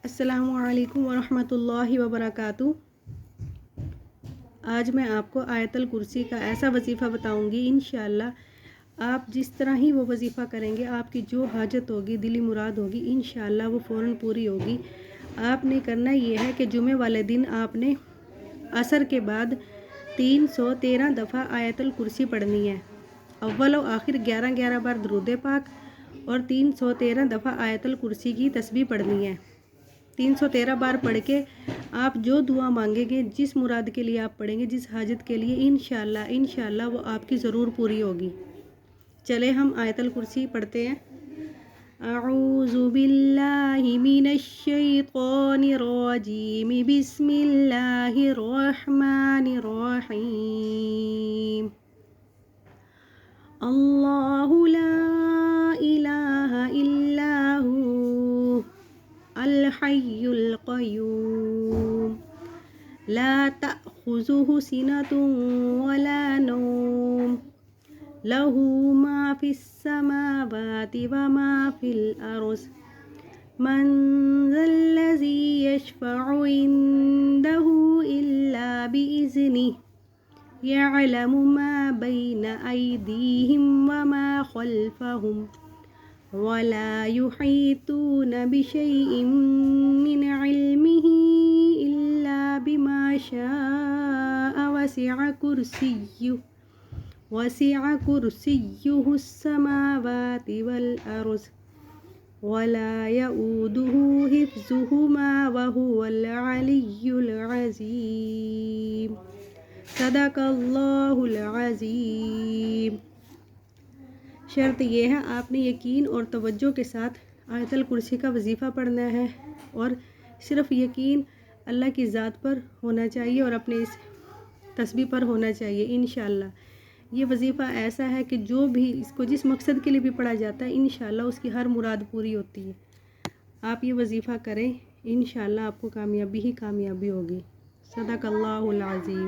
अस्सलामुअलैकुम वरहमतुल्लाहि वबरकातुहू। आज मैं आपको आयतल कुर्सी का ऐसा वजीफ़ा बताऊंगी। इंशाअल्लाह आप जिस तरह ही वो वजीफ़ा करेंगे, आपकी जो हाजत होगी, दिली मुराद होगी, इंशाअल्लाह वो फ़ौरन पूरी होगी। आपने करना ये है कि जुमे वाले दिन आपने असर के बाद 313 दफ़ा आयतल कुर्सी पढ़नी है। अव्वल और आखिर 11-11 बार दुरूद पाक और 313 दफ़ा आयतल कुर्सी की तस्बीह पढ़नी है। 313 बार पढ़ के आप जो दुआ मांगेंगे, जिस मुराद के लिए आप पढ़ेंगे, जिस हाजत के लिए, इंशाअल्लाह वो आपकी ज़रूर पूरी होगी। चले हम आयतल कुर्सी पढ़ते हैं। अऊज़ु बिल्लाहि मिनश शैतानिर रजीम, बिस्मिल्लाहिर रहमानिर रहीम। अल्लाहु ला इलाहा इल्ला हु अल हय्युल क़य्यूम, ला तअख़ुज़ुहु सिनतुन वला नौम, लहू मा फ़िस समावाति व मा फ़िल अर्ज़, मन ज़ल्लज़ी यशफ़अु इंदहु इल्ला बिइज़्निहि, यअलमु मा बैन अयदीहिम व मा ख़ल्फ़हुम, वला युहीतूना बिशैइन मिन इल्मिही इल्ला बिमा शाअ, वसिअ कुर्सियुहुस समावाति वल अर्ज़, वला यऊदुहु हिफ्ज़ुहुमा व हुवल अलिय्युल अज़ीम। सदक़ल्लाहुल अज़ीम। शर्त यह है, आपने यकीन और तवज्जो के साथ आयतल कुर्सी का वजीफ़ा पढ़ना है और सिर्फ़ यकीन अल्लाह की ज़ात पर होना चाहिए और अपने इस तस्बीह पर होना चाहिए। इंशाअल्लाह ये वजीफ़ा ऐसा है कि जो भी इसको जिस मकसद के लिए भी पढ़ा जाता है, इंशाअल्लाह उसकी हर मुराद पूरी होती है। आप ये वजीफ़ा करें, इंशाअल्लाह आपको कामयाबी ही कामयाबी होगी। सदक़ल्लाहुल अज़ीम।